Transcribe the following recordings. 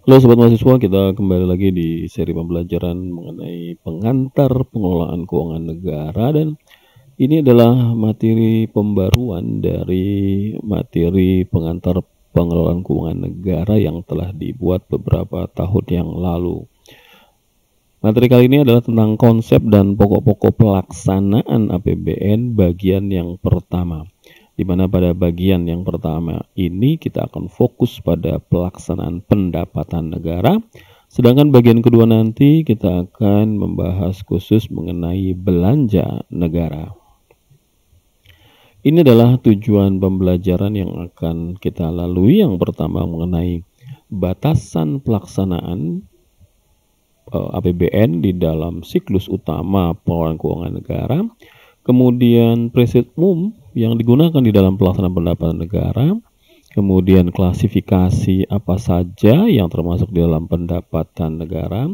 Halo sobat mahasiswa, kita kembali lagi di seri pembelajaran mengenai pengantar pengelolaan keuangan negara, dan ini adalah materi pembaruan dari materi pengantar pengelolaan keuangan negara yang telah dibuat beberapa tahun yang lalu. Materi kali ini adalah tentang konsep dan pokok-pokok pelaksanaan APBN bagian yang pertama, di mana pada bagian yang pertama ini kita akan fokus pada pelaksanaan pendapatan negara, sedangkan bagian kedua nanti kita akan membahas khusus mengenai belanja negara. Ini adalah tujuan pembelajaran yang akan kita lalui. Yang pertama mengenai batasan pelaksanaan APBN di dalam siklus utama pengelolaan keuangan negara, kemudian prinsip umum yang digunakan di dalam pelaksanaan pendapatan negara, kemudian klasifikasi apa saja yang termasuk di dalam pendapatan negara,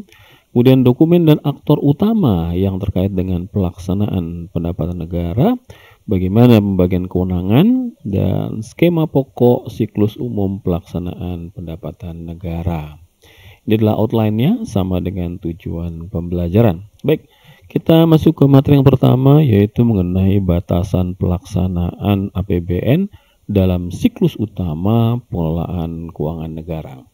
kemudian dokumen dan aktor utama yang terkait dengan pelaksanaan pendapatan negara, bagaimana pembagian kewenangan, dan skema pokok siklus umum pelaksanaan pendapatan negara. Ini adalah outline-nya sama dengan tujuan pembelajaran. Baik, kita masuk ke materi yang pertama, yaitu mengenai batasan pelaksanaan APBN dalam siklus utama pengelolaan keuangan negara.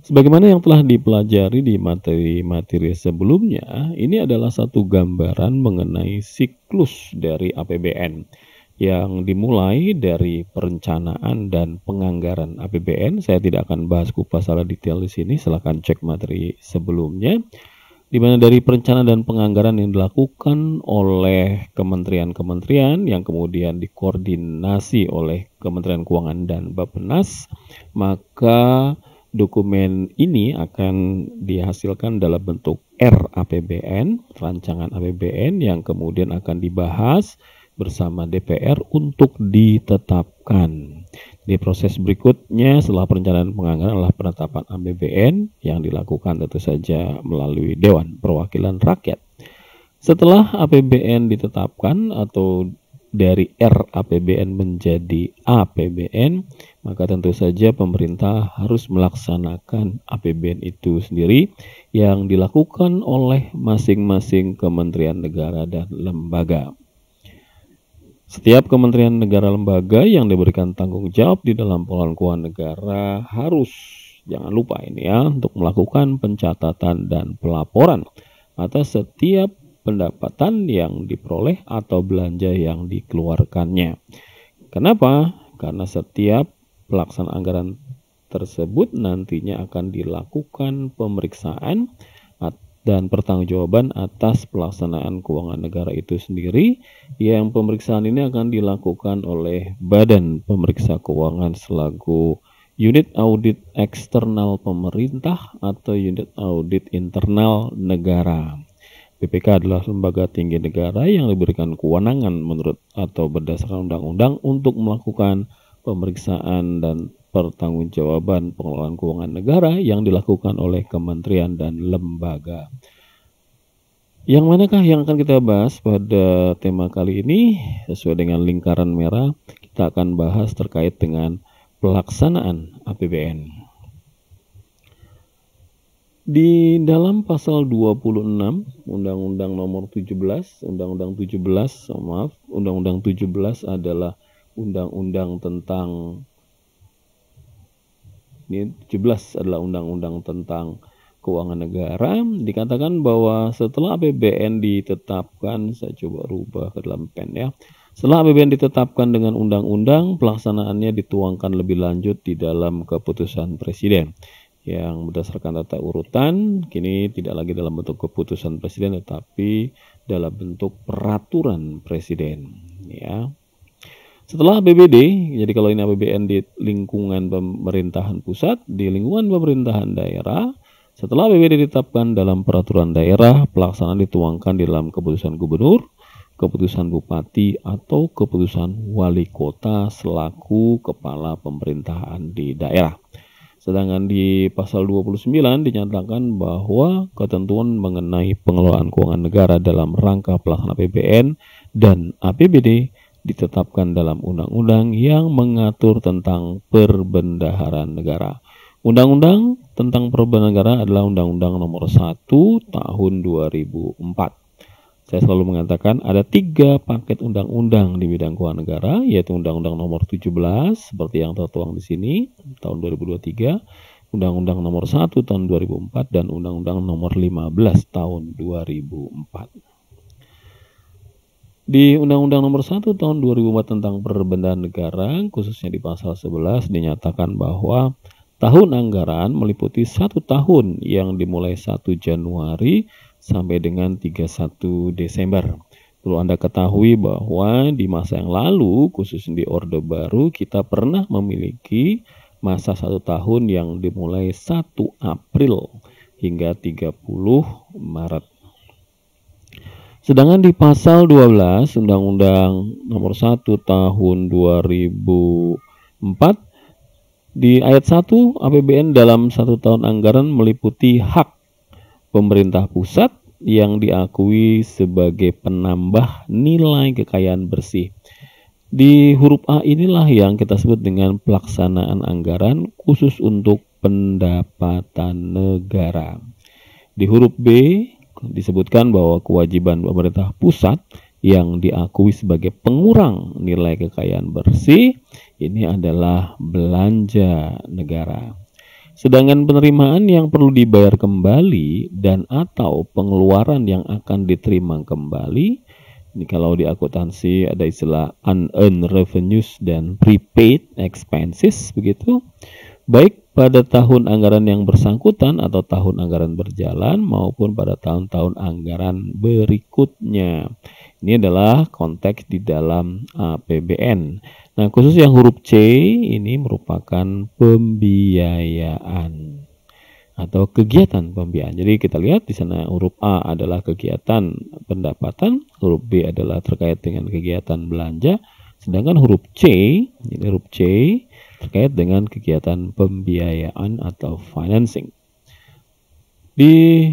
Sebagaimana yang telah dipelajari di materi-materi sebelumnya, ini adalah satu gambaran mengenai siklus dari APBN yang dimulai dari perencanaan dan penganggaran APBN. Saya tidak akan bahas kupas secara detail di sini, silakan cek materi sebelumnya, di mana dari perencanaan dan penganggaran yang dilakukan oleh kementerian-kementerian yang kemudian dikoordinasi oleh Kementerian Keuangan dan Bappenas, maka dokumen ini akan dihasilkan dalam bentuk RAPBN, rancangan APBN, yang kemudian akan dibahas bersama DPR untuk ditetapkan. Di proses berikutnya setelah perencanaan penganggaran adalah penetapan APBN yang dilakukan tentu saja melalui Dewan Perwakilan Rakyat. Setelah APBN ditetapkan atau dari RAPBN menjadi APBN, maka tentu saja pemerintah harus melaksanakan APBN itu sendiri yang dilakukan oleh masing-masing kementerian negara dan lembaga. Setiap kementerian negara lembaga yang diberikan tanggung jawab di dalam pengelolaan keuangan negara harus, jangan lupa ini ya, untuk melakukan pencatatan dan pelaporan atas setiap pendapatan yang diperoleh atau belanja yang dikeluarkannya. Kenapa? Karena setiap pelaksanaan anggaran tersebut nantinya akan dilakukan pemeriksaan dan pertanggungjawaban atas pelaksanaan keuangan negara itu sendiri, yang pemeriksaan ini akan dilakukan oleh Badan Pemeriksa Keuangan selaku unit audit eksternal pemerintah atau unit audit internal negara. BPK adalah lembaga tinggi negara yang diberikan kewenangan menurut atau berdasarkan undang-undang untuk melakukan pemeriksaan dan pertanggungjawaban pengelolaan keuangan negara yang dilakukan oleh kementerian dan lembaga. Yang manakah yang akan kita bahas pada tema kali ini? Sesuai dengan lingkaran merah, kita akan bahas terkait dengan pelaksanaan APBN. Di dalam pasal 26 Undang-Undang nomor 17, Undang-Undang 17 adalah undang-undang tentang, ini 17 adalah undang-undang tentang keuangan negara. Dikatakan bahwa setelah APBN ditetapkan, saya coba rubah ke dalam pen ya. Setelah APBN ditetapkan dengan undang-undang, pelaksanaannya dituangkan lebih lanjut di dalam keputusan presiden yang berdasarkan tata urutan, kini tidak lagi dalam bentuk keputusan presiden tetapi dalam bentuk peraturan presiden ya. Setelah APBD, jadi kalau ini APBN di lingkungan pemerintahan pusat, di lingkungan pemerintahan daerah, setelah APBD ditetapkan dalam peraturan daerah, pelaksanaan dituangkan di dalam keputusan gubernur, keputusan bupati, atau keputusan wali kota selaku kepala pemerintahan di daerah. Sedangkan di pasal 29 dinyatakan bahwa ketentuan mengenai pengelolaan keuangan negara dalam rangka pelaksanaan APBN dan APBD ditetapkan dalam undang-undang yang mengatur tentang perbendaharaan negara. Undang-undang tentang perubahan negara adalah Undang-Undang Nomor 1 Tahun 2004. Saya selalu mengatakan ada 3 paket undang-undang di bidang keuangan negara, yaitu Undang-Undang Nomor 17 seperti yang tertuang di sini tahun 2023, Undang-Undang Nomor 1 tahun 2004 dan Undang-Undang Nomor 15 tahun 2004. Di Undang-Undang Nomor 1 tahun 2004 tentang perbendaharaan negara, khususnya di pasal 11 dinyatakan bahwa tahun anggaran meliputi 1 tahun yang dimulai 1 Januari sampai dengan 31 Desember. Perlu Anda ketahui bahwa di masa yang lalu, khususnya di Orde Baru, kita pernah memiliki masa 1 tahun yang dimulai 1 April hingga 30 Maret. Sedangkan di pasal 12 Undang-Undang Nomor 1 Tahun 2004 di ayat 1 APBN dalam 1 tahun anggaran meliputi hak pemerintah pusat yang diakui sebagai penambah nilai kekayaan bersih. Di huruf A inilah yang kita sebut dengan pelaksanaan anggaran khusus untuk pendapatan negara. Di huruf B disebutkan bahwa kewajiban pemerintah pusat yang diakui sebagai pengurang nilai kekayaan bersih ini adalah belanja negara. Sedangkan penerimaan yang perlu dibayar kembali dan atau pengeluaran yang akan diterima kembali, ini kalau di akuntansi ada istilah unearned revenues dan prepaid expenses begitu, baik pada tahun anggaran yang bersangkutan atau tahun anggaran berjalan maupun pada tahun-tahun anggaran berikutnya. Ini adalah konteks di dalam APBN. Nah, khusus yang huruf C ini merupakan pembiayaan atau kegiatan pembiayaan. Jadi kita lihat di sana huruf A adalah kegiatan pendapatan, huruf B adalah terkait dengan kegiatan belanja, sedangkan huruf C, ini huruf C terkait dengan kegiatan pembiayaan atau financing. Di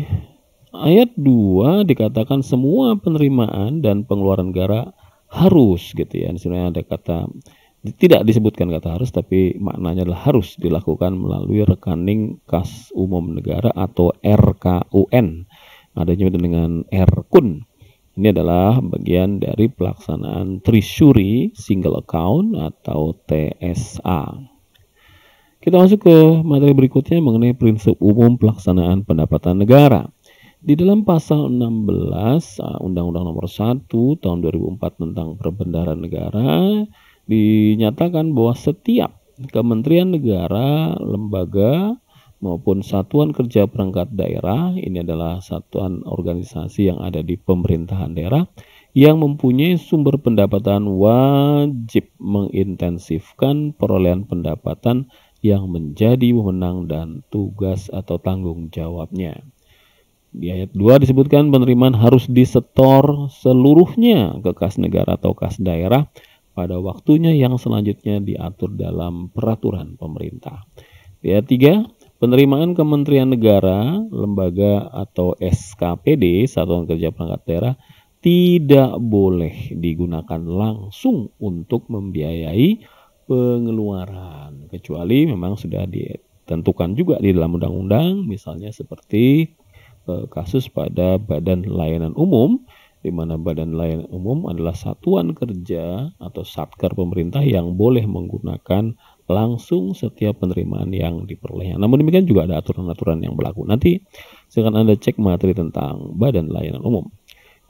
ayat 2 dikatakan semua penerimaan dan pengeluaran negara harus gitu ya. Sebenarnya ada kata tidak disebutkan kata harus, tapi maknanya adalah harus dilakukan melalui rekening kas umum negara atau RKUN. Ada juga dengan RKUN. Ini adalah bagian dari pelaksanaan Treasury Single Account atau TSA. Kita masuk ke materi berikutnya mengenai prinsip umum pelaksanaan pendapatan negara. Di dalam pasal 16 Undang-Undang Nomor 1 Tahun 2004 tentang perbendaharaan negara dinyatakan bahwa setiap kementerian negara, lembaga maupun satuan kerja perangkat daerah, ini adalah satuan organisasi yang ada di pemerintahan daerah yang mempunyai sumber pendapatan wajib mengintensifkan perolehan pendapatan yang menjadi wewenang dan tugas atau tanggung jawabnya. Di ayat 2 disebutkan penerimaan harus disetor seluruhnya ke kas negara atau kas daerah pada waktunya yang selanjutnya diatur dalam peraturan pemerintah. Di ayat 3, penerimaan kementerian negara, lembaga atau SKPD, Satuan Kerja Perangkat Daerah, tidak boleh digunakan langsung untuk membiayai pengeluaran, kecuali memang sudah ditentukan juga di dalam undang-undang, misalnya seperti kasus pada Badan Layanan Umum, di mana Badan Layanan Umum adalah satuan kerja atau satker pemerintah yang boleh menggunakan langsung setiap penerimaan yang diperoleh. Namun demikian juga ada aturan-aturan yang berlaku. Nanti silakan Anda cek materi tentang Badan Layanan Umum.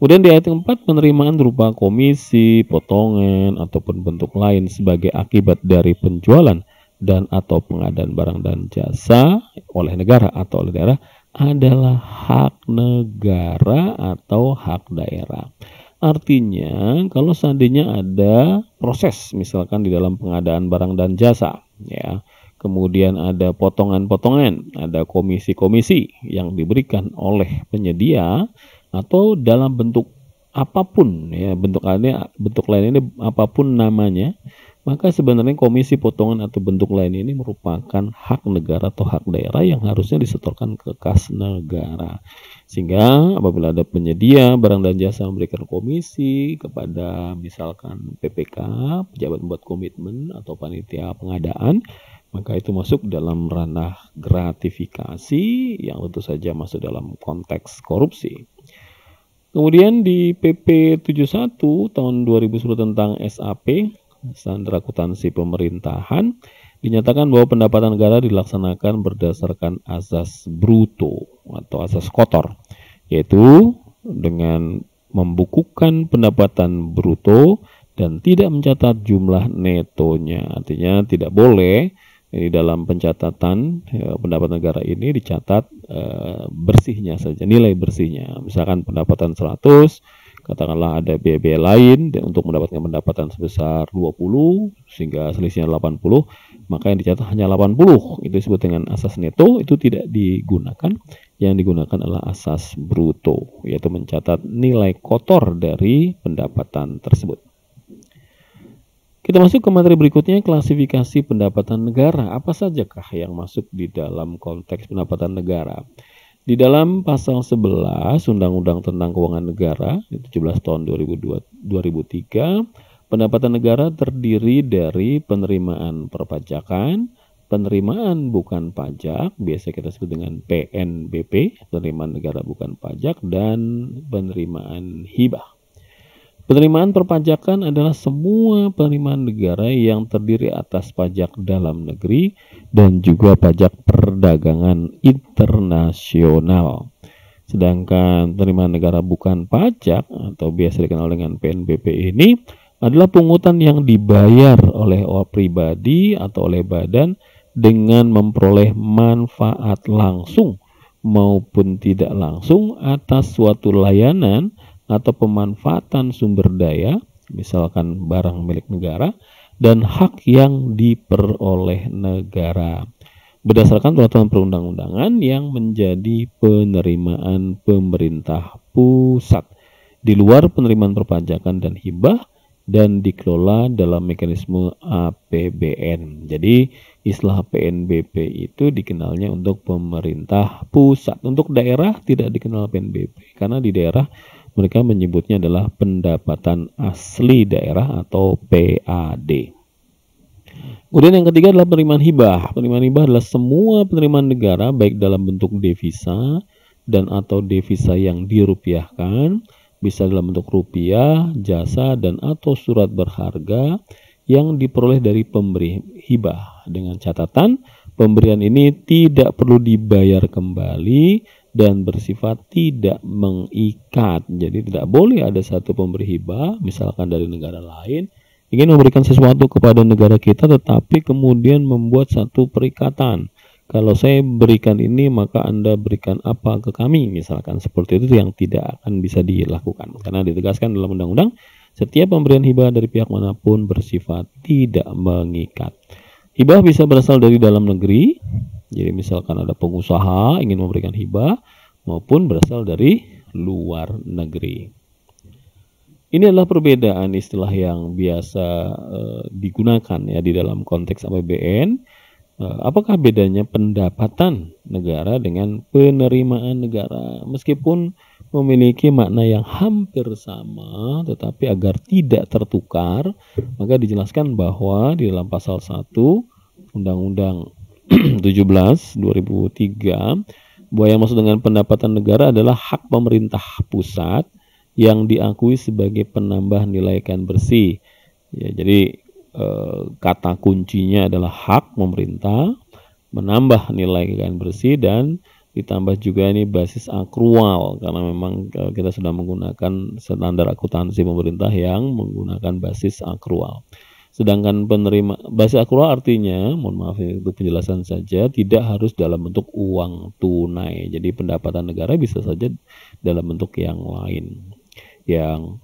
Kemudian di ayat 4, penerimaan berupa komisi, potongan, ataupun bentuk lain sebagai akibat dari penjualan dan atau pengadaan barang dan jasa oleh negara atau oleh daerah adalah hak negara atau hak daerah. Artinya kalau seandainya ada proses misalkan di dalam pengadaan barang dan jasa ya, kemudian ada potongan-potongan, ada komisi-komisi yang diberikan oleh penyedia atau dalam bentuk apapun ya, bentuk lain ini apapun namanya, maka sebenarnya komisi, potongan atau bentuk lain ini merupakan hak negara atau hak daerah yang harusnya disetorkan ke kas negara. Sehingga apabila ada penyedia barang dan jasa memberikan komisi kepada misalkan PPK, pejabat membuat komitmen atau panitia pengadaan, maka itu masuk dalam ranah gratifikasi yang tentu saja masuk dalam konteks korupsi. Kemudian di PP 71 tahun 2010 tentang SAP, Standar Akuntansi Pemerintahan, dinyatakan bahwa pendapatan negara dilaksanakan berdasarkan asas bruto atau asas kotor, yaitu dengan membukukan pendapatan bruto dan tidak mencatat jumlah netonya. Artinya tidak boleh di dalam pencatatan pendapatan negara ini dicatat bersihnya saja, nilai bersihnya. Misalkan pendapatan 100, katakanlah ada biaya lain dan untuk mendapatkan pendapatan sebesar 20 sehingga selisihnya 80, maka yang dicatat hanya 80. Itu disebut dengan asas neto, itu tidak digunakan. Yang digunakan adalah asas bruto, yaitu mencatat nilai kotor dari pendapatan tersebut. Kita masuk ke materi berikutnya, klasifikasi pendapatan negara. Apa sajakah yang masuk di dalam konteks pendapatan negara? Di dalam pasal 11 Undang-Undang tentang Keuangan Negara 17 tahun 2003, pendapatan negara terdiri dari penerimaan perpajakan, penerimaan bukan pajak, biasa kita sebut dengan PNBP, penerimaan negara bukan pajak, dan penerimaan hibah. Penerimaan perpajakan adalah semua penerimaan negara yang terdiri atas pajak dalam negeri dan juga pajak perdagangan internasional. Sedangkan penerimaan negara bukan pajak atau biasa dikenal dengan PNBP ini adalah pungutan yang dibayar oleh orang pribadi atau oleh badan dengan memperoleh manfaat langsung maupun tidak langsung atas suatu layanan atau pemanfaatan sumber daya, misalkan barang milik negara, dan hak yang diperoleh negara, berdasarkan peraturan perundang-undangan yang menjadi penerimaan pemerintah pusat, di luar penerimaan perpajakan dan hibah, dan dikelola dalam mekanisme APBN. Jadi istilah PNBP itu dikenalnya untuk pemerintah pusat. Untuk daerah tidak dikenal PNBP, karena di daerah mereka menyebutnya adalah pendapatan asli daerah atau PAD. Kemudian yang ketiga adalah penerimaan hibah. Penerimaan hibah adalah semua penerimaan negara baik dalam bentuk devisa dan atau devisa yang dirupiahkan, bisa dalam bentuk rupiah, jasa, dan atau surat berharga yang diperoleh dari pemberi hibah. Dengan catatan, pemberian ini tidak perlu dibayar kembali dan bersifat tidak mengikat. Jadi tidak boleh ada satu pemberi hibah, misalkan dari negara lain, ingin memberikan sesuatu kepada negara kita tetapi kemudian membuat satu perikatan. Kalau saya berikan ini maka Anda berikan apa ke kami, misalkan seperti itu, yang tidak akan bisa dilakukan. Karena ditegaskan dalam undang-undang, setiap pemberian hibah dari pihak manapun bersifat tidak mengikat. Hibah bisa berasal dari dalam negeri, jadi misalkan ada pengusaha ingin memberikan hibah, maupun berasal dari luar negeri. Ini adalah perbedaan istilah yang biasa digunakan ya di dalam konteks APBN. Apakah bedanya pendapatan negara dengan penerimaan negara? Meskipun memiliki makna yang hampir sama, tetapi agar tidak tertukar, maka dijelaskan bahwa di dalam pasal 1 Undang-Undang 17 2003 bahwa yang maksud dengan pendapatan negara adalah hak pemerintah pusat yang diakui sebagai penambah nilai kekayaan bersih. Ya, jadi kata kuncinya adalah hak pemerintah menambah nilai kekayaan bersih, dan ditambah juga ini basis akrual karena memang kita sudah menggunakan standar akuntansi pemerintah yang menggunakan basis akrual. Sedangkan penerima basis akrual artinya, mohon maaf untuk penjelasan saja, tidak harus dalam bentuk uang tunai. Jadi pendapatan negara bisa saja dalam bentuk yang lain, yang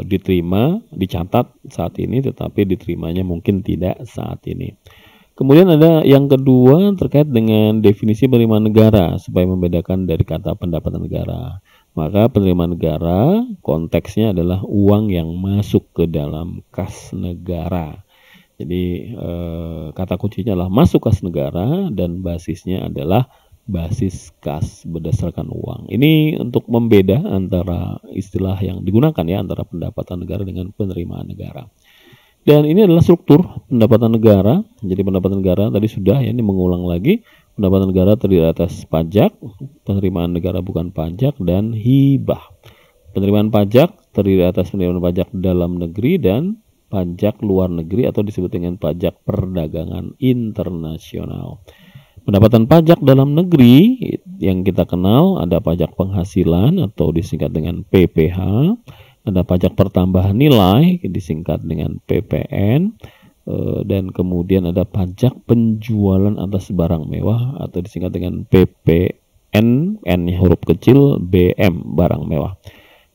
diterima, dicatat saat ini, tetapi diterimanya mungkin tidak saat ini. Kemudian ada yang kedua terkait dengan definisi penerimaan negara, supaya membedakan dari kata pendapatan negara. Maka penerimaan negara konteksnya adalah uang yang masuk ke dalam kas negara. Jadi kata kuncinya adalah masuk kas negara dan basisnya adalah basis kas berdasarkan uang. Ini untuk membeda antara istilah yang digunakan ya antara pendapatan negara dengan penerimaan negara. Dan ini adalah struktur pendapatan negara. Jadi pendapatan negara tadi sudah ya, ini mengulang lagi. Pendapatan negara terdiri atas pajak, penerimaan negara bukan pajak, dan hibah. Penerimaan pajak terdiri atas penerimaan pajak dalam negeri dan pajak luar negeri atau disebut dengan pajak perdagangan internasional. Pendapatan pajak dalam negeri yang kita kenal ada pajak penghasilan atau disingkat dengan PPh, ada pajak pertambahan nilai disingkat dengan PPN, dan kemudian ada pajak penjualan atas barang mewah atau disingkat dengan PPN, N huruf kecil, BM barang mewah.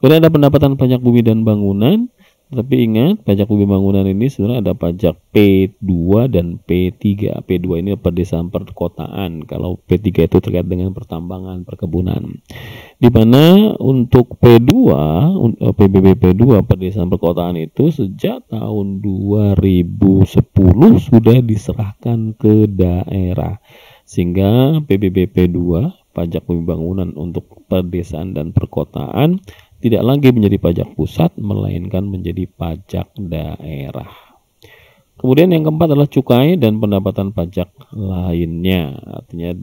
Kemudian ada pendapatan pajak bumi dan bangunan. Tapi ingat, pajak bumi bangunan ini sebenarnya ada pajak P2 dan P3. P2 ini pedesaan perkotaan. Kalau P3 itu terkait dengan pertambangan, perkebunan. Di mana untuk P2, PBB P2 pedesaan perkotaan itu sejak tahun 2010 sudah diserahkan ke daerah. Sehingga PBB P2, pajak bumi bangunan untuk pedesaan dan perkotaan, tidak lagi menjadi pajak pusat, melainkan menjadi pajak daerah. Kemudian yang keempat adalah cukai dan pendapatan pajak lainnya. Artinya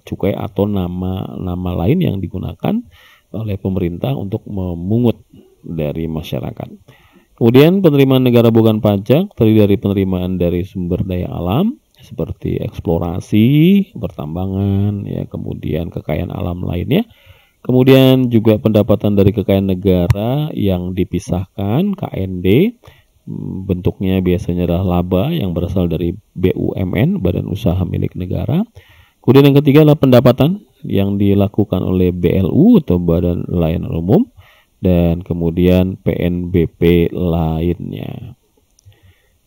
cukai atau nama lain yang digunakan oleh pemerintah untuk memungut dari masyarakat. Kemudian penerimaan negara bukan pajak terdiri dari penerimaan dari sumber daya alam seperti eksplorasi, pertambangan, ya, kemudian kekayaan alam lainnya. Kemudian juga pendapatan dari kekayaan negara yang dipisahkan, KND, bentuknya biasanya adalah laba yang berasal dari BUMN, Badan Usaha Milik Negara. Kemudian yang ketiga adalah pendapatan yang dilakukan oleh BLU atau Badan Layanan Umum, dan kemudian PNBP lainnya.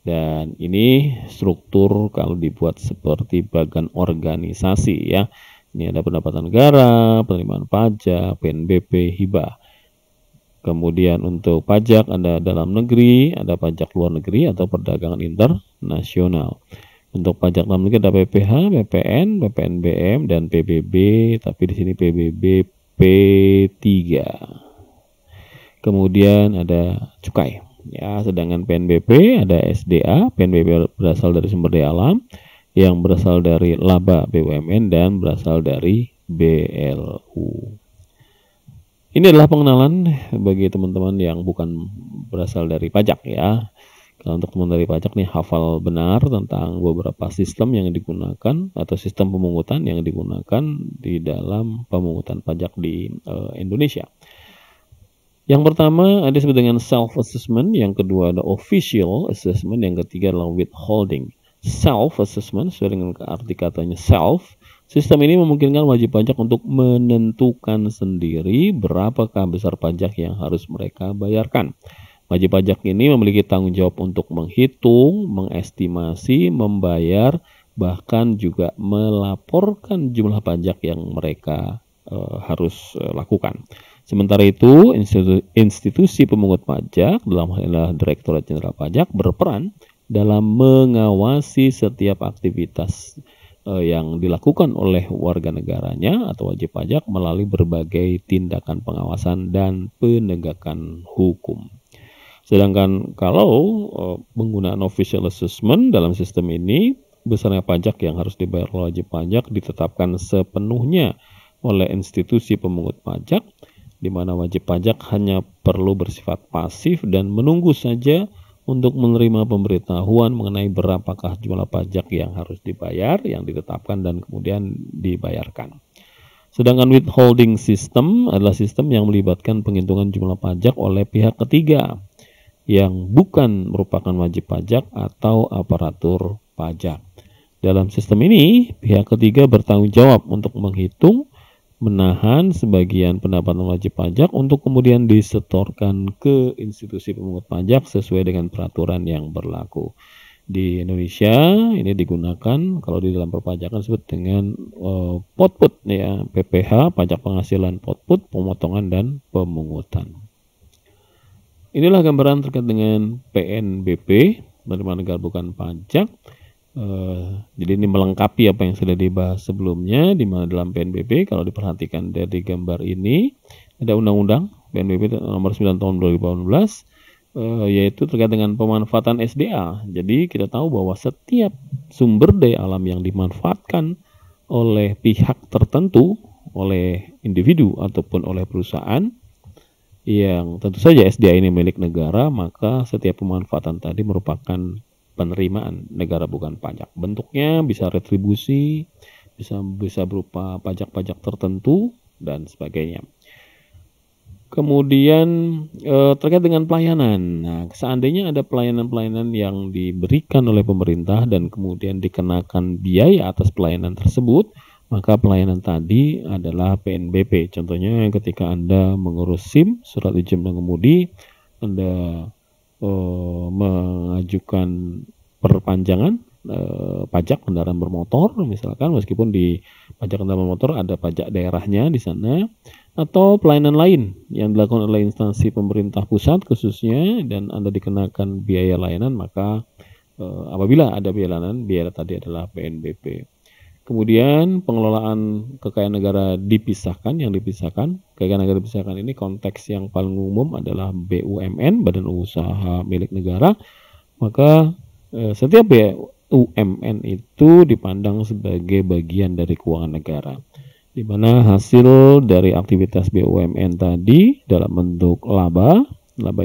Dan ini struktur kalau dibuat seperti bagan organisasi ya. Ini ada pendapatan negara, penerimaan pajak, PNBP, hibah. Kemudian untuk pajak ada dalam negeri, ada pajak luar negeri atau perdagangan internasional. Untuk pajak dalam negeri ada PPh, PPN, PPNBM, dan PBB, tapi di sini PBB P3. Kemudian ada cukai. Ya, sedangkan PNBP ada SDA, PNBP berasal dari sumber daya alam, yang berasal dari laba BUMN dan berasal dari BLU. Ini adalah pengenalan bagi teman-teman yang bukan berasal dari pajak ya. Kalau untuk teman dari pajak nih hafal benar tentang beberapa sistem yang digunakan atau sistem pemungutan yang digunakan di dalam pemungutan pajak di Indonesia. Yang pertama ada disebut dengan self-assessment, yang kedua ada official assessment, yang ketiga adalah withholding. Self-assessment, sesuai dengan arti katanya self, sistem ini memungkinkan wajib pajak untuk menentukan sendiri berapakah besar pajak yang harus mereka bayarkan. Wajib pajak ini memiliki tanggung jawab untuk menghitung, mengestimasi, membayar, bahkan juga melaporkan jumlah pajak yang mereka harus lakukan. Sementara itu, institusi pemungut pajak, dalam hal ini Direktorat Jenderal Pajak, berperan dalam mengawasi setiap aktivitas yang dilakukan oleh warga negaranya atau wajib pajak melalui berbagai tindakan pengawasan dan penegakan hukum. Sedangkan kalau penggunaan official assessment dalam sistem ini, besarnya pajak yang harus dibayar oleh wajib pajak ditetapkan sepenuhnya oleh institusi pemungut pajak, di mana wajib pajak hanya perlu bersifat pasif dan menunggu saja untuk menerima pemberitahuan mengenai berapakah jumlah pajak yang harus dibayar, yang ditetapkan dan kemudian dibayarkan. Sedangkan withholding system adalah sistem yang melibatkan penghitungan jumlah pajak oleh pihak ketiga yang bukan merupakan wajib pajak atau aparatur pajak. Dalam sistem ini, pihak ketiga bertanggung jawab untuk menghitung, menahan sebagian pendapatan wajib pajak untuk kemudian disetorkan ke institusi pemungut pajak sesuai dengan peraturan yang berlaku. Di Indonesia ini digunakan kalau di dalam perpajakan disebut dengan potput ya, PPh, pajak penghasilan potput, pemotongan dan pemungutan. Inilah gambaran terkait dengan PNBP, penerimaan negara bukan pajak. Jadi ini melengkapi apa yang sudah dibahas sebelumnya, di mana dalam PNBP kalau diperhatikan dari gambar ini ada undang-undang PNBP nomor 9 tahun 2018 yaitu terkait dengan pemanfaatan SDA. Jadi kita tahu bahwa setiap sumber daya alam yang dimanfaatkan oleh pihak tertentu, oleh individu ataupun oleh perusahaan, yang tentu saja SDA ini milik negara, maka setiap pemanfaatan tadi merupakan penerimaan negara bukan pajak. Bentuknya bisa retribusi, bisa berupa pajak-pajak tertentu dan sebagainya. Kemudian terkait dengan pelayanan. Nah, seandainya ada pelayanan-pelayanan yang diberikan oleh pemerintah dan kemudian dikenakan biaya atas pelayanan tersebut, maka pelayanan tadi adalah PNBP. Contohnya ketika Anda mengurus SIM, surat izin mengemudi, Anda mengajukan perpanjangan pajak kendaraan bermotor, misalkan meskipun di pajak kendaraan bermotor ada pajak daerahnya di sana, atau pelayanan lain yang dilakukan oleh instansi pemerintah pusat khususnya dan Anda dikenakan biaya layanan, maka apabila ada biaya layanan, biaya tadi adalah PNBP. Kemudian pengelolaan kekayaan negara dipisahkan, kekayaan negara dipisahkan ini konteks yang paling umum adalah BUMN, Badan Usaha Milik Negara. Maka setiap BUMN itu dipandang sebagai bagian dari keuangan negara, di mana hasil dari aktivitas BUMN tadi dalam bentuk laba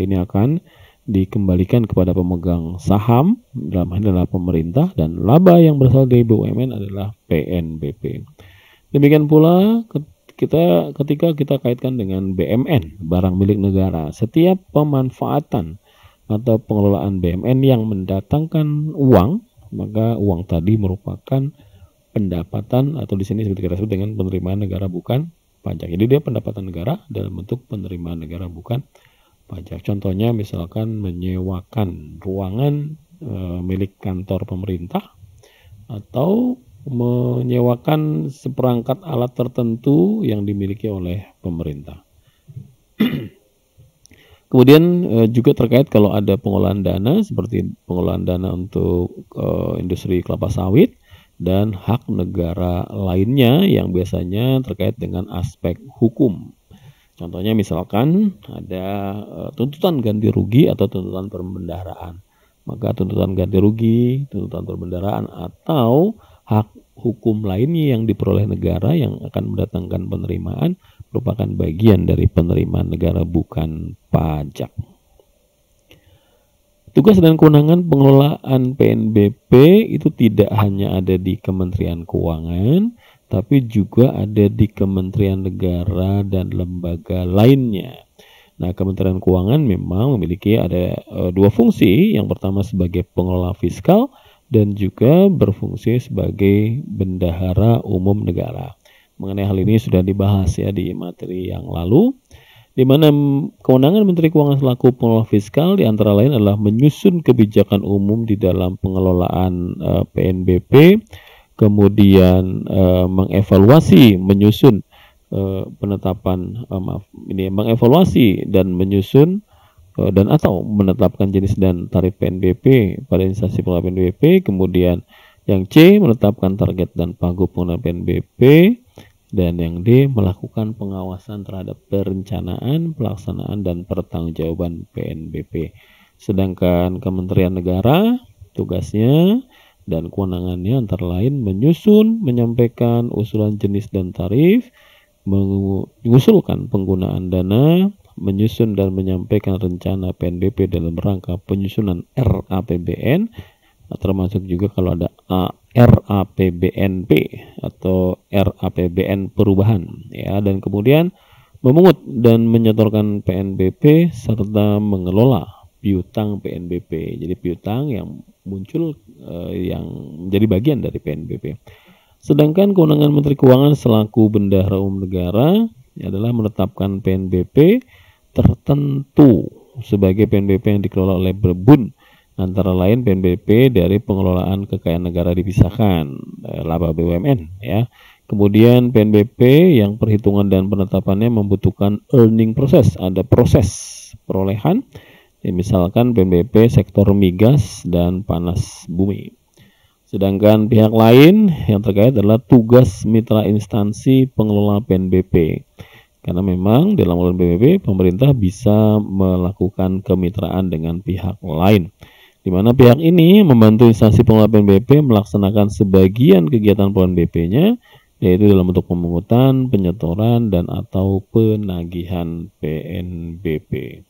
ini akan dikembalikan kepada pemegang saham, dalam hal adalah pemerintah, dan laba yang berasal dari BUMN adalah PNBP. Demikian pula ketika kita kaitkan dengan BMN, barang milik negara, setiap pemanfaatan atau pengelolaan BMN yang mendatangkan uang, maka uang tadi merupakan pendapatan, atau di sini seperti kita sebut dengan penerimaan negara bukan pajak. Jadi dia pendapatan negara dalam bentuk penerimaan negara bukan pajak. Contohnya misalkan menyewakan ruangan milik kantor pemerintah atau menyewakan seperangkat alat tertentu yang dimiliki oleh pemerintah. Kemudian juga terkait kalau ada pengolahan dana seperti pengolahan dana untuk industri kelapa sawit dan hak negara lainnya yang biasanya terkait dengan aspek hukum. Contohnya misalkan ada tuntutan ganti rugi atau tuntutan perbendaharaan. Maka tuntutan ganti rugi, tuntutan perbendaharaan atau hak hukum lainnya yang diperoleh negara yang akan mendatangkan penerimaan merupakan bagian dari penerimaan negara bukan pajak. Tugas dan kewenangan pengelolaan PNBP itu tidak hanya ada di Kementerian Keuangan, tapi juga ada di Kementerian Negara dan lembaga lainnya. Nah, Kementerian Keuangan memang memiliki ada dua fungsi. Yang pertama sebagai pengelola fiskal dan juga berfungsi sebagai bendahara umum negara. Mengenai hal ini sudah dibahas ya di materi yang lalu, di mana kewenangan Menteri Keuangan selaku pengelola fiskal di antara lain adalah menyusun kebijakan umum di dalam pengelolaan PNBP, kemudian mengevaluasi, menyusun mengevaluasi dan menyusun dan atau menetapkan jenis dan tarif PNBP pada instansi pengelola PNBP, kemudian yang C menetapkan target dan pagu pengelola PNBP, dan yang D melakukan pengawasan terhadap perencanaan, pelaksanaan dan pertanggungjawaban PNBP. Sedangkan Kementerian Negara tugasnya dan kewenangannya antara lain menyusun, menyampaikan usulan jenis dan tarif, mengusulkan penggunaan dana, menyusun dan menyampaikan rencana PNBP dalam rangka penyusunan RAPBN, termasuk juga kalau ada RAPBNP atau RAPBN perubahan ya, dan kemudian memungut dan menyetorkan PNBP serta mengelola piutang PNBP. Jadi piutang yang muncul yang menjadi bagian dari PNBP. Sedangkan kewenangan Menteri Keuangan selaku bendahara umum negara adalah menetapkan PNBP tertentu sebagai PNBP yang dikelola oleh Berbun, antara lain PNBP dari pengelolaan kekayaan negara dipisahkan, laba BUMN ya. Kemudian PNBP yang perhitungan dan penetapannya membutuhkan earning process, ada proses perolehan, ya, misalkan PNBP sektor migas dan panas bumi. Sedangkan pihak lain yang terkait adalah tugas mitra instansi pengelola PNBP. Karena memang dalam aturan PBB pemerintah bisa melakukan kemitraan dengan pihak lain, di mana pihak ini membantu instansi pengelola PNBP melaksanakan sebagian kegiatan PNBP-nya, yaitu dalam bentuk pemungutan, penyetoran, dan atau penagihan PNBP.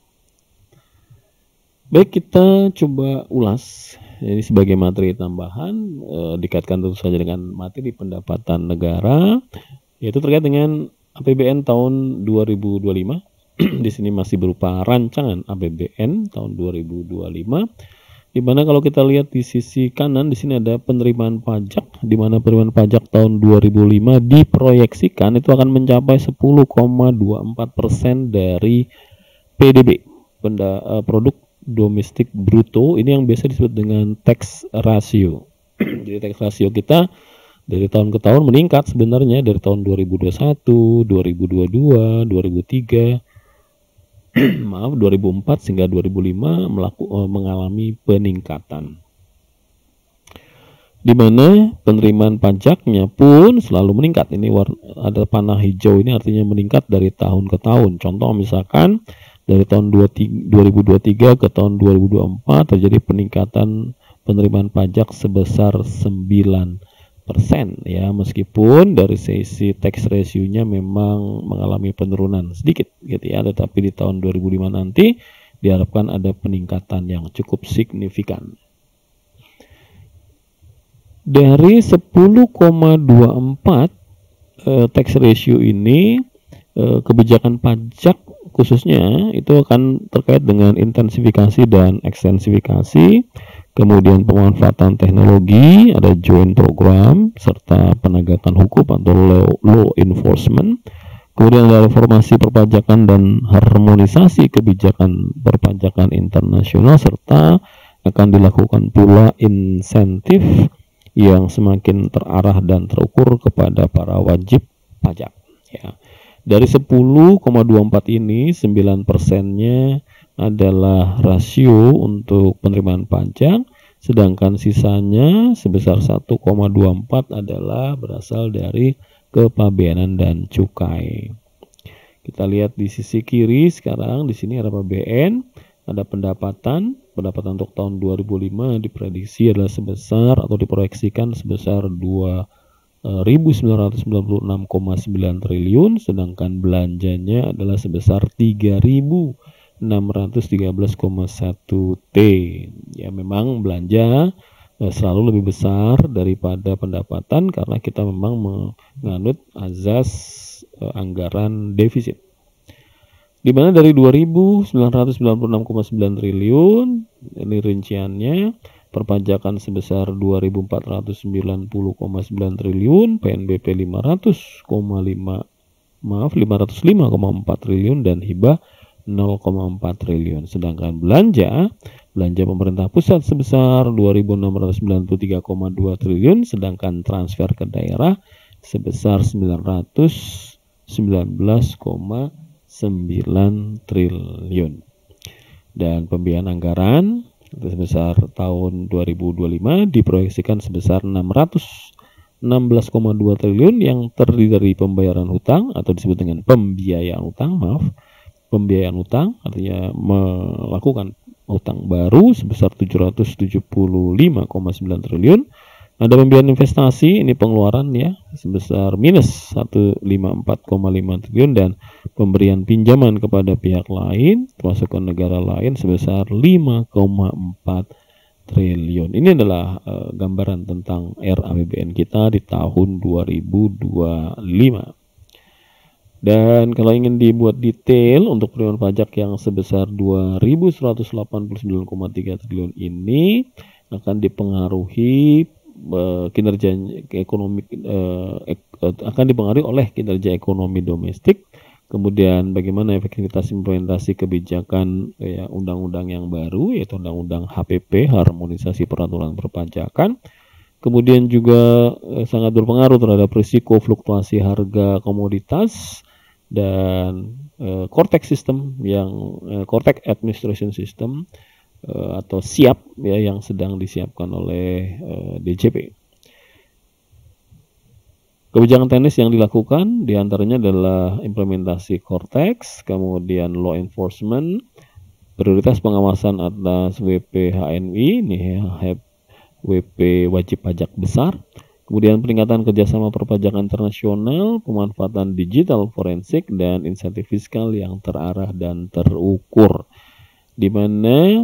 Baik, kita coba ulas. Jadi sebagai materi tambahan, dikaitkan tentu saja dengan materi pendapatan negara, yaitu terkait dengan APBN tahun 2025. Di sini masih berupa rancangan APBN tahun 2025. Di mana kalau kita lihat di sisi kanan di sini ada penerimaan pajak, di mana penerimaan pajak tahun 2005 diproyeksikan itu akan mencapai 10,24% dari PDB, produk domestik bruto. Ini yang biasa disebut dengan tax ratio. Jadi tax ratio kita dari tahun ke tahun meningkat sebenarnya, dari tahun 2021, 2022, 2003, 2004 hingga 2005 mengalami peningkatan. Di mana penerimaan pajaknya pun selalu meningkat. Ini ada panah hijau, ini artinya meningkat dari tahun ke tahun. Contoh misalkan dari tahun 2023 ke tahun 2024 terjadi peningkatan penerimaan pajak sebesar 9%, ya, meskipun dari sisi tax ratio-nya memang mengalami penurunan sedikit gitu ya, tetapi di tahun 2005 nanti diharapkan ada peningkatan yang cukup signifikan. Dari 10,24 tax ratio ini, kebijakan pajak khususnya itu akan terkait dengan intensifikasi dan ekstensifikasi, kemudian pemanfaatan teknologi, ada joint program, serta penegakan hukum atau law enforcement. Kemudian ada reformasi perpajakan dan harmonisasi kebijakan perpajakan internasional, serta akan dilakukan pula insentif yang semakin terarah dan terukur kepada para wajib pajak. Ya. Dari 10,24 ini 9%-nya adalah rasio untuk penerimaan pajak, sedangkan sisanya sebesar 1,24 adalah berasal dari kepabeanan dan cukai. Kita lihat di sisi kiri sekarang, di sini ada APBN, ada pendapatan untuk tahun 2005 diprediksi adalah sebesar atau diproyeksikan sebesar 2.996,9 triliun, sedangkan belanjanya adalah sebesar 3.613,1 T. Ya, memang belanja selalu lebih besar daripada pendapatan karena kita memang menganut azas anggaran defisit. Di mana dari 2.996,9 triliun, ini rinciannya, perpajakan sebesar 2.490,9 triliun, PNBP 505,4 triliun, dan hibah 0,4 triliun. Sedangkan belanja pemerintah pusat sebesar 2.693,2 triliun, sedangkan transfer ke daerah sebesar 919,9 triliun. Dan pembiayaan anggaran sebesar tahun 2025 diproyeksikan sebesar 616,2 triliun yang terdiri dari pembayaran hutang atau disebut dengan pembiayaan hutang, pembiayaan hutang artinya melakukan hutang baru sebesar 775,9 triliun. Ada pembiayaan investasi, ini pengeluaran ya, sebesar minus 154,5 triliun, dan pemberian pinjaman kepada pihak lain termasuk ke negara lain sebesar 5,4 triliun. Ini adalah gambaran tentang RAPBN kita di tahun 2025. Dan kalau ingin dibuat detail untuk penerimaan pajak yang sebesar 2.189,3 triliun ini akan dipengaruhi akan dipengaruhi oleh kinerja ekonomi domestik, kemudian bagaimana efektivitas implementasi kebijakan undang-undang yang baru, yaitu undang-undang HPP, harmonisasi peraturan perpajakan. Kemudian juga sangat berpengaruh terhadap risiko fluktuasi harga komoditas dan Cortex system Cortex administration system atau SIAP ya, yang sedang disiapkan oleh DJP. Kebijakan teknis yang dilakukan diantaranya adalah implementasi Cortex, kemudian law enforcement, prioritas pengawasan atas WPHNI, nih ya, WP wajib pajak besar, kemudian peningkatan kerjasama perpajakan internasional, pemanfaatan digital forensik, dan insentif fiskal yang terarah dan terukur, di mana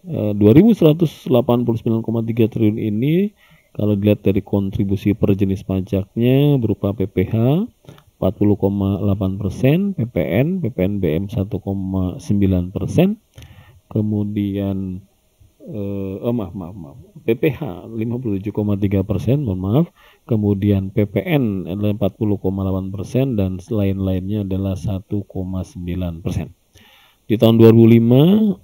2.189,3 triliun ini kalau dilihat dari kontribusi per jenis pajaknya berupa PPH 40,8%, PPNBM 1,9%, kemudian PPH 57,3%, mohon maaf, kemudian PPN adalah 40,8% dan lain-lainnya adalah 1,9%. Di tahun 2005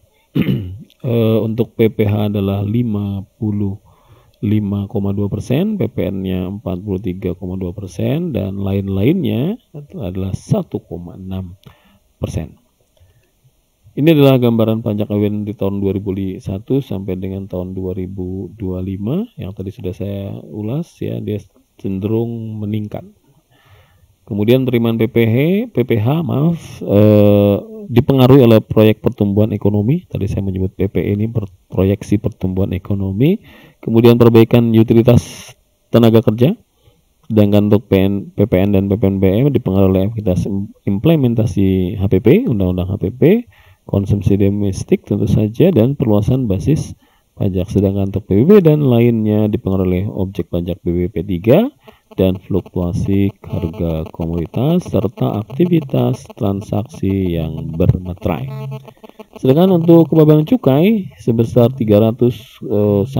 untuk PPH adalah 55,2%, PPN-nya 43,2%, dan lain-lainnya adalah 1,6%. Ini adalah gambaran pajak APBN di tahun 2001 sampai dengan tahun 2025 yang tadi sudah saya ulas ya, dia cenderung meningkat. Kemudian penerimaan PPH dipengaruhi oleh proyek pertumbuhan ekonomi. Tadi saya menyebut PP ini proyeksi pertumbuhan ekonomi. Kemudian perbaikan utilitas tenaga kerja. Sedangkan untuk PPN dan PPNBM dipengaruhi oleh aktivitas implementasi HPP, Undang-Undang HPP, konsumsi domestik tentu saja, dan perluasan basis pajak. Sedangkan untuk PBB dan lainnya dipengaruhi oleh objek pajak BBP 3 dan fluktuasi harga komoditas serta aktivitas transaksi yang bermeterai. Sedangkan untuk kepabeanan cukai sebesar 301,6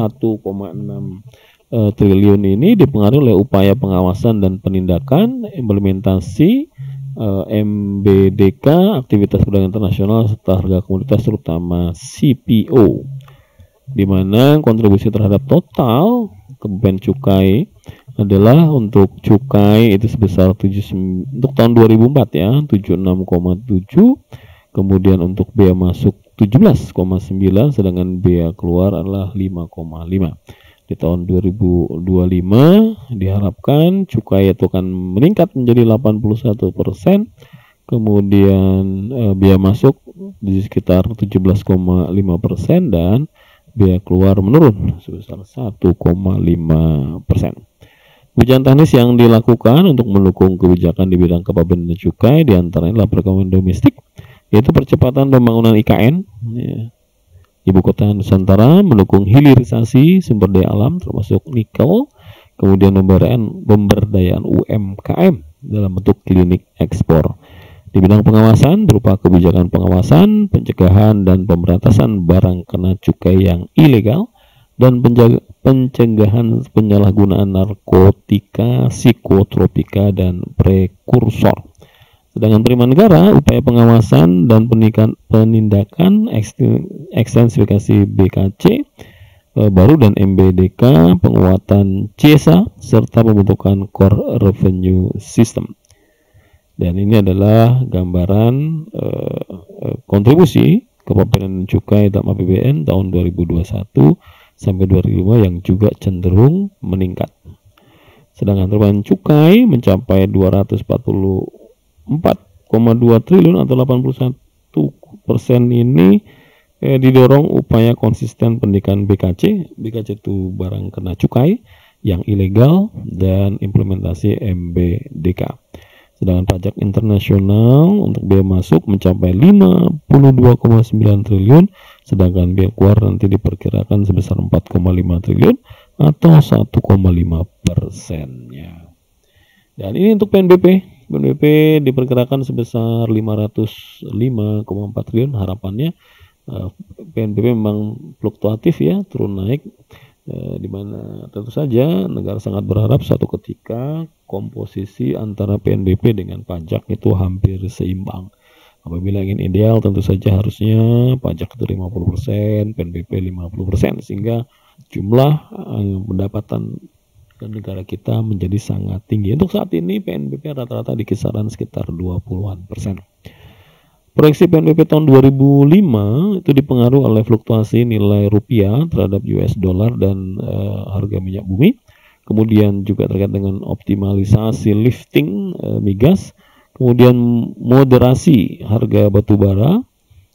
triliun ini dipengaruhi oleh upaya pengawasan dan penindakan, implementasi MBDK, aktivitas perdagangan internasional serta harga komoditas terutama CPO, di mana kontribusi terhadap total kepabeanan cukai adalah untuk cukai itu sebesar untuk tahun 2004 ya 76,7, kemudian untuk bea masuk 17,9, sedangkan bea keluar adalah 5,5. Di tahun 2025 diharapkan cukai itu akan meningkat menjadi 81%, kemudian bea masuk di sekitar 17,5% dan bea keluar menurun sebesar 1,5%. Kebijakan teknis yang dilakukan untuk mendukung kebijakan di bidang kepabeanan cukai diantaranya adalah perekonomian domestik, yaitu percepatan pembangunan IKN, ya, Ibu Kota Nusantara, mendukung hilirisasi sumber daya alam termasuk nikel, kemudian pemberdayaan UMKM dalam bentuk klinik ekspor. Di bidang pengawasan berupa kebijakan pengawasan, pencegahan dan pemberantasan barang kena cukai yang ilegal dan pencegahan penyalahgunaan narkotika, psikotropika dan prekursor. Sedangkan penerimaan negara, upaya pengawasan dan penindakan, ekstensifikasi BKC baru dan MBDK, penguatan CESA, serta pembentukan Core Revenue System. Dan ini adalah gambaran kontribusi kepabeanan cukai dalam APBN tahun 2021 sampai 2005 yang juga cenderung meningkat. Sedangkan penerimaan cukai mencapai 244,2 triliun atau 81% ini didorong upaya konsisten pendidikan BKC. BKC itu barang kena cukai yang ilegal dan implementasi MBDK. Sedangkan pajak internasional untuk bea masuk mencapai 52,9 triliun, sedangkan bea keluar nanti diperkirakan sebesar 4,5 triliun atau 1,5%-nya. Dan ini untuk PNBP. PNBP diperkirakan sebesar 505,4 triliun. Harapannya PNBP memang fluktuatif ya, turun naik, di mana tentu saja negara sangat berharap suatu ketika komposisi antara PNBP dengan pajak itu hampir seimbang. Apabila ingin ideal tentu saja harusnya pajak itu 50%, PNBP 50%, sehingga jumlah pendapatan negara kita menjadi sangat tinggi. Untuk saat ini PNBP rata-rata di kisaran sekitar 20%. Proyeksi PNBP tahun 2005 itu dipengaruhi oleh fluktuasi nilai rupiah terhadap US dollar dan harga minyak bumi. kemudian juga terkait dengan optimalisasi lifting migas, kemudian moderasi harga batu bara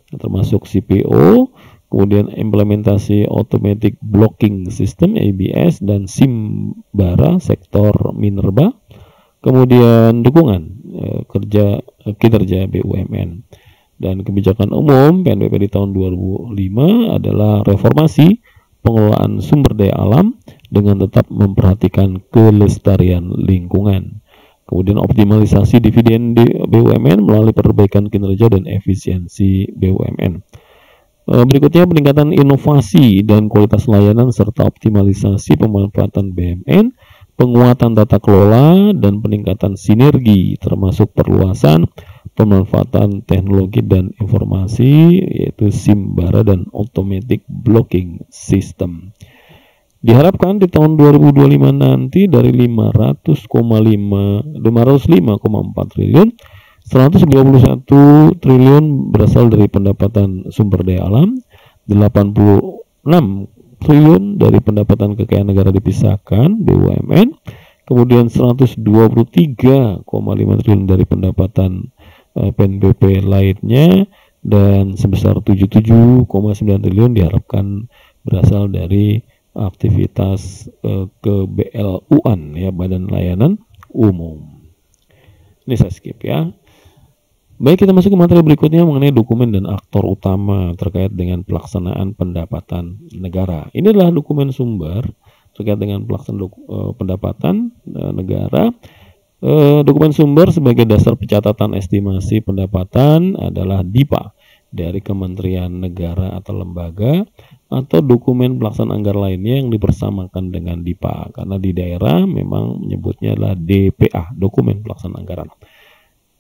termasuk CPO, kemudian implementasi automatic blocking system ABS dan Simbara sektor minerba, kemudian dukungan kinerja BUMN. Dan kebijakan umum PNBP di tahun 2005 adalah reformasi pengelolaan sumber daya alam dengan tetap memperhatikan kelestarian lingkungan. Kemudian optimalisasi dividen di BUMN melalui perbaikan kinerja dan efisiensi BUMN. Berikutnya peningkatan inovasi dan kualitas layanan serta optimalisasi pemanfaatan BUMN, penguatan tata kelola dan peningkatan sinergi termasuk perluasan pemanfaatan teknologi dan informasi yaitu Simbara dan automatic blocking system. Diharapkan di tahun 2025 nanti dari 505,4 triliun 121 triliun berasal dari pendapatan sumber daya alam, 86 triliun dari pendapatan kekayaan negara dipisahkan BUMN, kemudian 123,5 triliun dari pendapatan PNBP lainnya, dan sebesar 77,9 triliun diharapkan berasal dari aktivitas ke-BLU-an ya, Badan Layanan Umum. Ini saya skip ya. Baik, kita masuk ke materi berikutnya mengenai dokumen dan aktor utama terkait dengan pelaksanaan pendapatan negara. Ini adalah dokumen sumber terkait dengan pelaksanaan pendapatan negara. Dokumen sumber sebagai dasar pencatatan estimasi pendapatan adalah DIPA dari Kementerian Negara atau lembaga, atau dokumen pelaksanaan anggaran lainnya yang dipersamakan dengan DIPA, karena di daerah memang menyebutnya adalah DPA, dokumen pelaksanaan anggaran.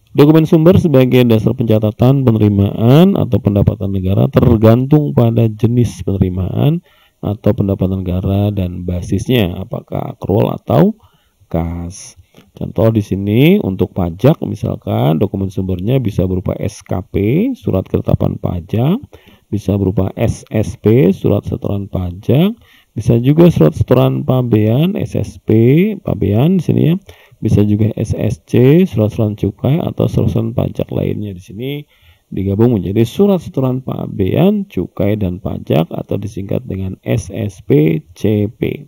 Dokumen sumber sebagai dasar pencatatan penerimaan atau pendapatan negara tergantung pada jenis penerimaan atau pendapatan negara dan basisnya, apakah akrual atau kas. Contoh di sini untuk pajak misalkan dokumen sumbernya bisa berupa SKP, surat ketetapan pajak, bisa berupa SSP, surat setoran pajak, bisa juga surat setoran pabean, SSP, pabean di sini ya. Bisa juga SSC, surat setoran cukai atau surat setoran pajak lainnya. Di sini digabung menjadi surat setoran pabean, cukai dan pajak atau disingkat dengan SSP-CP.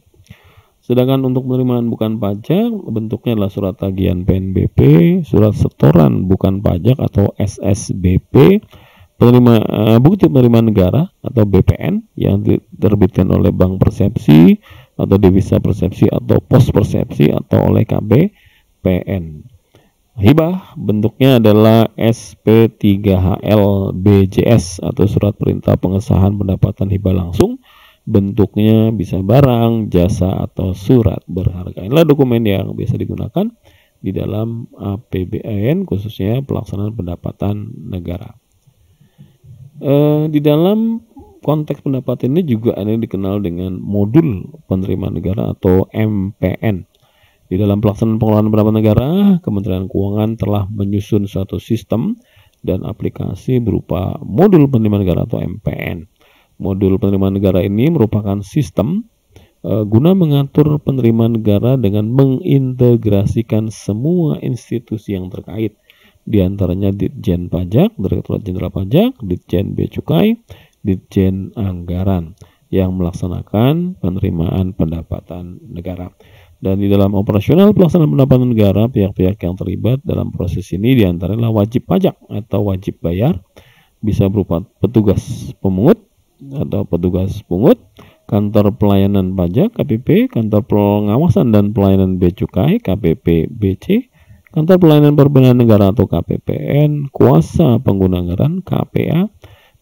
Sedangkan untuk penerimaan bukan pajak bentuknya adalah surat tagihan PNBP, surat setoran bukan pajak atau SSBP, bukti penerimaan negara atau BPN yang diterbitkan oleh Bank Persepsi atau Devisa Persepsi atau Pos Persepsi atau oleh KBPN. Hibah bentuknya adalah SP3HL BJS atau surat perintah pengesahan pendapatan hibah langsung. Bentuknya bisa barang, jasa atau surat berharga. Inilah dokumen yang biasa digunakan di dalam APBN khususnya pelaksanaan pendapatan negara. Di dalam konteks pendapatan ini juga ada yang dikenal dengan modul penerimaan negara atau MPN. Di dalam pelaksanaan pengelolaan pendapatan negara, Kementerian Keuangan telah menyusun suatu sistem dan aplikasi berupa modul penerimaan negara atau MPN. Modul penerimaan negara ini merupakan sistem guna mengatur penerimaan negara dengan mengintegrasikan semua institusi yang terkait, di antaranya Ditjen Pajak, Direktorat Jenderal Pajak, Ditjen Bea Cukai, Ditjen Anggaran yang melaksanakan penerimaan pendapatan negara. Dan di dalam operasional pelaksanaan pendapatan negara, pihak-pihak yang terlibat dalam proses ini diantaranya wajib pajak atau wajib bayar, bisa berupa petugas pemungut atau petugas pungut, kantor pelayanan pajak KPP, kantor pengawasan dan pelayanan bea cukai KPP-BC, kantor pelayanan perbendaharaan negara atau KPPN, kuasa pengguna anggaran KPA,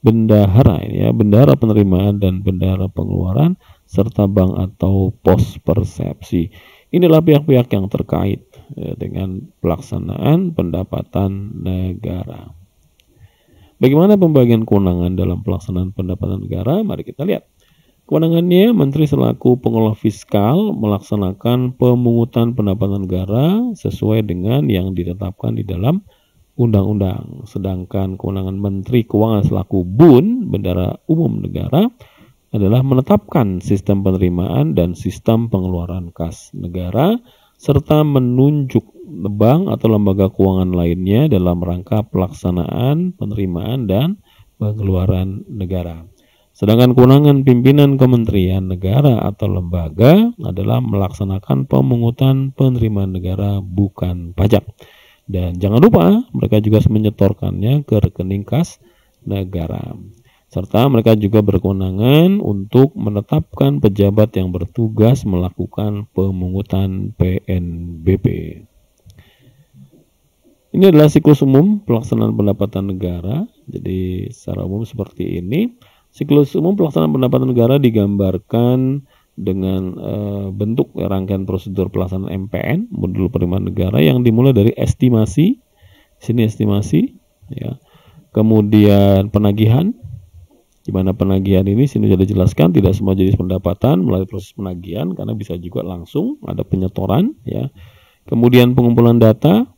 bendahara ini ya, bendahara penerimaan dan bendahara pengeluaran, serta bank atau pos persepsi. Inilah pihak-pihak yang terkait dengan pelaksanaan pendapatan negara. Bagaimana pembagian kewenangan dalam pelaksanaan pendapatan negara? Mari kita lihat. Kewenangannya, Menteri selaku pengelola fiskal melaksanakan pemungutan pendapatan negara sesuai dengan yang ditetapkan di dalam undang-undang. Sedangkan kewenangan Menteri Keuangan selaku BUN, Bendahara Umum Negara, adalah menetapkan sistem penerimaan dan sistem pengeluaran kas negara, serta menunjuk bank atau lembaga keuangan lainnya dalam rangka pelaksanaan penerimaan dan pengeluaran negara. Sedangkan kewenangan pimpinan kementerian negara atau lembaga adalah melaksanakan pemungutan penerimaan negara bukan pajak. Dan jangan lupa mereka juga menyetorkannya ke rekening kas negara. Serta mereka juga berkewenangan untuk menetapkan pejabat yang bertugas melakukan pemungutan PNBP. Ini adalah siklus umum pelaksanaan pendapatan negara. Jadi secara umum seperti ini. Siklus umum pelaksanaan pendapatan negara digambarkan dengan bentuk rangkaian prosedur pelaksanaan MPN, modul penerimaan negara, yang dimulai dari estimasi, sini estimasi, ya. Kemudian penagihan, di mana penagihan ini sini sudah dijelaskan tidak semua jenis pendapatan melalui proses penagihan karena bisa juga langsung ada penyetoran, ya. Kemudian pengumpulan data,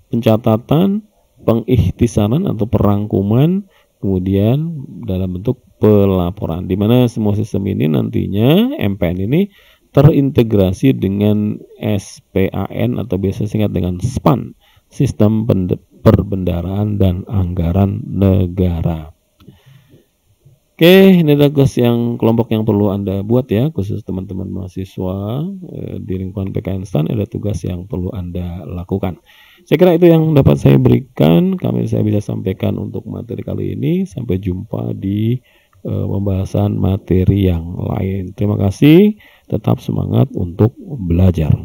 pencatatan, pengikhtisaran atau perangkuman, kemudian dalam bentuk pelaporan, di mana semua sistem ini nantinya MPN ini terintegrasi dengan SPAN atau biasa singkat dengan SPAN, Sistem Perbendaharaan dan Anggaran Negara. Oke, ini adalah tugas yang kelompok yang perlu Anda buat ya, khusus teman-teman mahasiswa di lingkungan PKN STAN, ada tugas yang perlu Anda lakukan. Saya kira itu yang dapat saya berikan, saya bisa sampaikan untuk materi kali ini. Sampai jumpa di pembahasan materi yang lain. Terima kasih, tetap semangat untuk belajar.